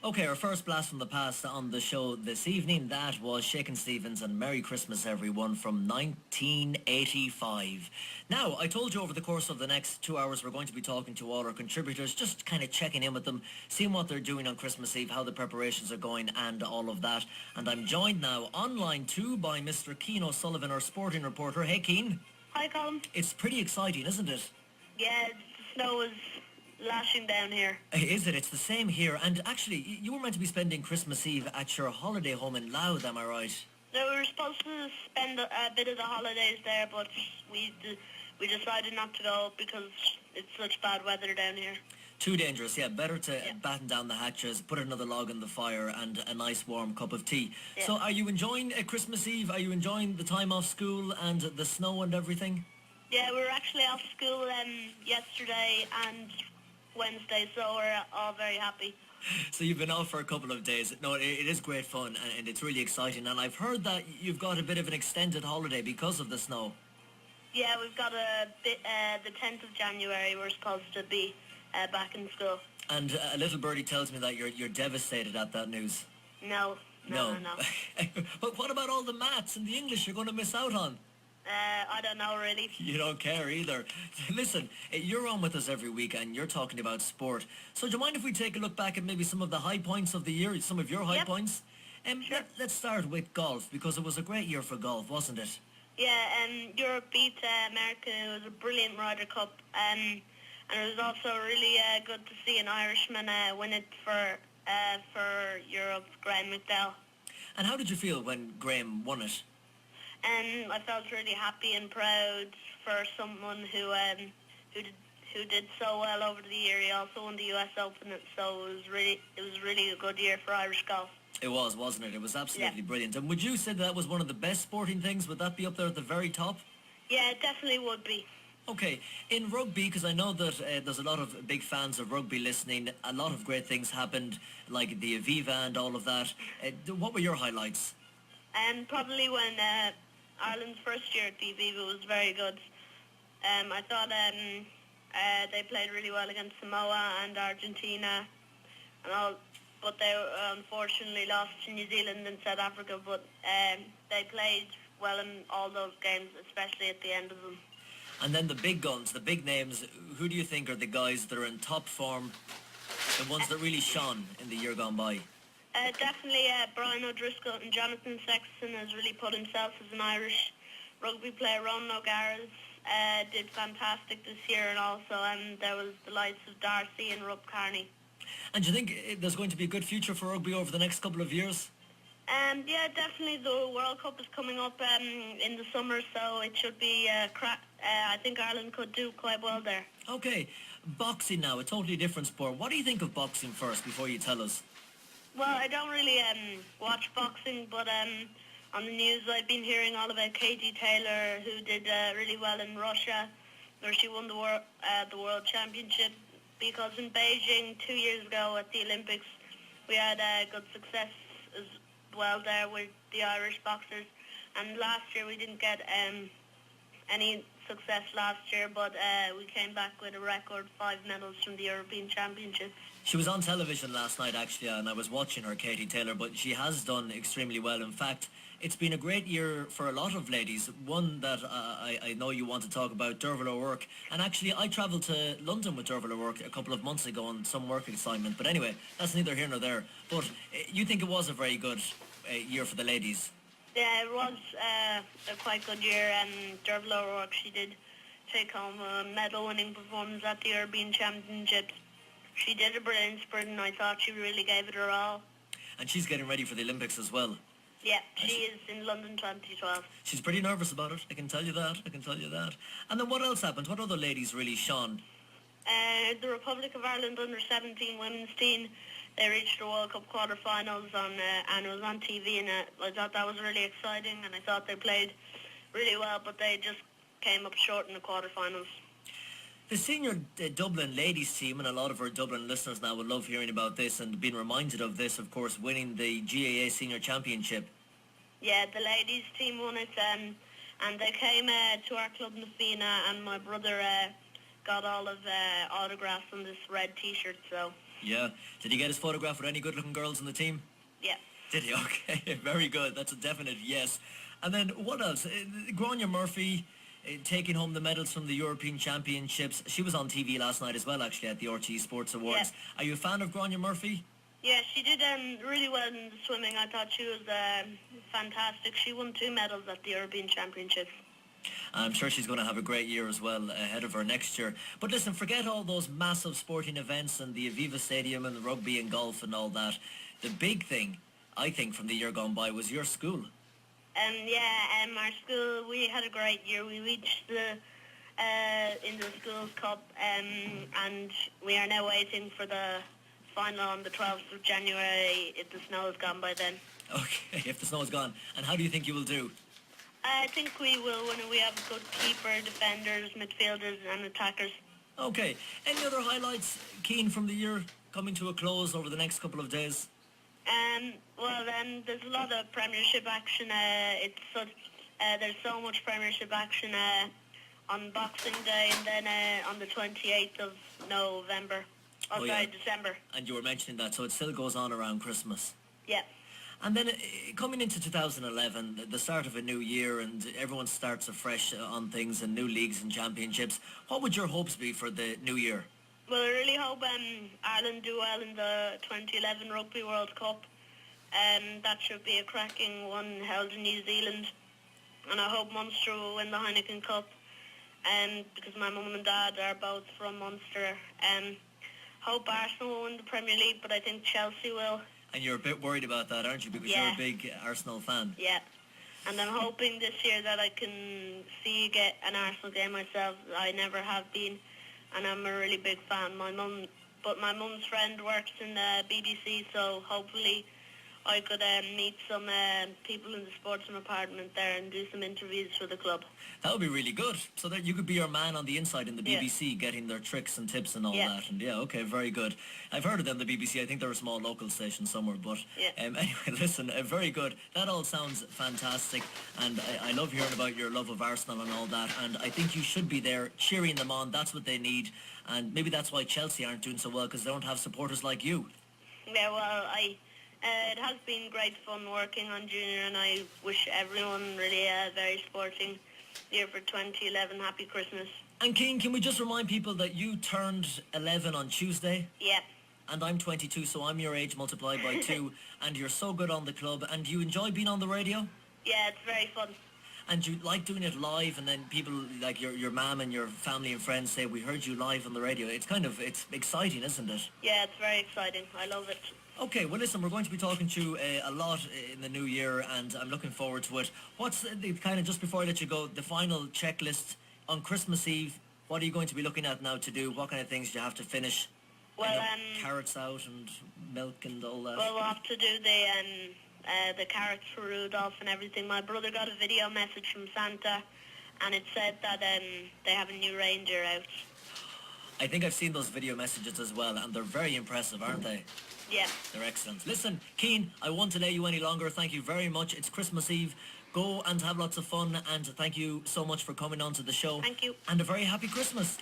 Okay, our first blast from the past on the show this evening, that was Shakin' Stevens and Merry Christmas Everyone from 1985. Now, I told you over the course of the next 2 hours we're going to be talking to all our contributors, just kind of checking in with them, seeing what they're doing on Christmas Eve, how the preparations are going and all of that. And I'm joined now on line 2 by Mr. Cian O'Sullivan, our sporting reporter. Hey, Cian. Hi, Colin. It's pretty exciting, isn't it? Yeah, the snow is lashing down here. Is it? It's the same here. And actually, you were meant to be spending Christmas Eve at your holiday home in Louth, am I right? So we were supposed to spend a bit of the holidays there, but we decided not to go because it's such bad weather down here. Too dangerous, yeah. Better to batten down the hatches, put another log in the fire and a nice warm cup of tea. Yeah. So are you enjoying Christmas Eve? Are you enjoying the time off school and the snow and everything? Yeah, we were actually off school yesterday and Wednesday, so we're all very happy. So you've been off for a couple of days. No, it is great fun and it's really exciting. And I've heard that you've got a bit of an extended holiday because of the snow. Yeah, we've got the 10th of January we're supposed to be back in school. And a little birdie tells me that you're devastated at that news. No. But what about all the maths and the English you're going to miss out on? I don't know, really. You don't care either. Listen, you're on with us every week and you're talking about sport. So do you mind if we take a look back at maybe some of the high points of the year, some of your high points? Sure. Let's start with golf, because it was a great year for golf, wasn't it? Yeah, Europe beat America. It was a brilliant Ryder Cup. And it was also really good to see an Irishman win it for Europe, Graham McDowell. And how did you feel when Graham won it? And I felt really happy and proud for someone who did so well over the year. He also won the US Open, so it was really a good year for Irish golf. It was, wasn't it? It was absolutely brilliant. And would you say that was one of the best sporting things? Would that be up there at the very top? Yeah, it definitely would be. Okay, in rugby, because I know that there's a lot of big fans of rugby listening, a lot of great things happened, like the Aviva and all of that. What were your highlights? And probably when Ireland's first year at the Aviva was very good. I thought they played really well against Samoa and Argentina and all, but they unfortunately lost to New Zealand and South Africa, but they played well in all those games, especially at the end of them. And then the big guns, the big names, who do you think are the guys that are in top form, the ones that really shone in the year gone by? Definitely Brian O'Driscoll and Jonathan Sexton has really put himself as an Irish rugby player. Ronan O'Gara's did fantastic this year, and also there was the likes of Darcy and Rob Carney. And do you think there's going to be a good future for rugby over the next couple of years? Yeah, definitely. The World Cup is coming up in the summer, so it should be I think Ireland could do quite well there. Okay, boxing now, a totally different sport. What do you think of boxing first, before you tell us? Well, I don't really watch boxing, but on the news I've been hearing all about Katie Taylor, who did really well in Russia, where she won the World Championship, because in Beijing 2 years ago at the Olympics, we had good success as well there with the Irish boxers, and last year we didn't get any success last year, but we came back with a record 5 medals from the European Championships. She was on television last night, actually, and I was watching her, Katie Taylor, but she has done extremely well. In fact, it's been a great year for a lot of ladies. One that I know you want to talk about, Derval O'Rourke. And actually, I travelled to London with Derval O'Rourke a couple of months ago on some work assignment. But anyway, that's neither here nor there. But you think it was a very good year for the ladies? Yeah, it was a quite good year, and Derval O'Rourke, she did take home a medal-winning performance at the European Championships. She did a brilliant sprint, and I thought she really gave it her all. And she's getting ready for the Olympics as well. Yeah, she is in London 2012. She's pretty nervous about it, I can tell you that. And then what else happened? What other ladies really shone? The Republic of Ireland under-17 women's team, they reached the World Cup quarter-finals and it was on TV, and I thought that was really exciting, and I thought they played really well, but they just came up short in the quarter-finals. The senior Dublin ladies team, and a lot of our Dublin listeners now will love hearing about this and being reminded of this, of course, winning the GAA Senior Championship. Yeah, the ladies team won it, and they came to our club in Fina, and my brother got all of autographs on this red T-shirt. So Yeah. Did he get his photograph with any good-looking girls in the team? yeah. Did he? Okay, very good. That's a definite yes. And then what else? Grania Murphy taking home the medals from the European Championships. She was on TV last night as well, actually, at the RTE Sports Awards. Yeah. Are you a fan of Grania Murphy? Yeah, she did really well in the swimming. I thought she was fantastic. She won 2 medals at the European Championships. I'm sure she's going to have a great year as well ahead of her next year. But listen, forget all those massive sporting events and the Aviva Stadium and the rugby and golf and all that. The big thing, I think, from the year gone by was your school. Our school, we had a great year. We reached the Schools Cup, and we are now waiting for the final on the 12th of January if the snow is gone by then. Okay, if the snow is gone. And how do you think you will do? I think we will when we have good keeper, defenders, midfielders and attackers. Okay. Any other highlights, Cian, from the year coming to a close over the next couple of days? There's a lot of Premiership action. There's so much Premiership action on Boxing Day and then on the 28th of November. December. And you were mentioning that, so it still goes on around Christmas. Yeah. And then coming into 2011, the start of a new year, and everyone starts afresh on things and new leagues and championships. What would your hopes be for the new year? Well, I really hope Ireland do well in the 2011 Rugby World Cup. That should be a cracking one held in New Zealand. And I hope Munster will win the Heineken Cup. Because my mum and dad are both from Munster. Hope Arsenal will win the Premier League, but I think Chelsea will. And you're a bit worried about that, aren't you? Because Yeah. you're a big Arsenal fan. Yeah. And I'm hoping this year that I can get an Arsenal game myself. I never have been, and I'm a really big fan. My mum's friend works in the BBC, so hopefully I could meet some people in the sports department there and do some interviews for the club. That would be really good. So that you could be your man on the inside in the BBC, getting their tricks and tips and all that. And okay, very good. I've heard of them, the BBC. I think they're a small local station somewhere. But anyway, listen, very good. That all sounds fantastic. And I love hearing about your love of Arsenal and all that. And I think you should be there cheering them on. That's what they need. And maybe that's why Chelsea aren't doing so well, because they don't have supporters like you. Yeah, well, it has been great fun working on Junior, and I wish everyone really a very sporting year for 2011. Happy Christmas. And Cian, can we just remind people that you turned 11 on Tuesday? Yeah. And I'm 22, so I'm your age multiplied by 2. And you're so good on the club. And do you enjoy being on the radio? Yeah, it's very fun. And you like doing it live, and then people like your mum and your family and friends say, we heard you live on the radio. It's exciting, isn't it? Yeah, it's very exciting. I love it. Okay, well listen, we're going to be talking to you a lot in the new year, and I'm looking forward to it. What's the kind of, just before I let you go, the final checklist on Christmas Eve? What are you going to be looking at now to do? What kind of things do you have to finish? Well, carrots out and milk and all that. Well, we'll have to do the carrots for Rudolph and everything. My brother got a video message from Santa, and it said that they have a new reindeer out. I think I've seen those video messages as well, and they're very impressive, aren't they? Yeah. They're excellent. Listen, Cian, I won't delay you any longer. Thank you very much. It's Christmas Eve. Go and have lots of fun, and thank you so much for coming on to the show. Thank you. And a very happy Christmas.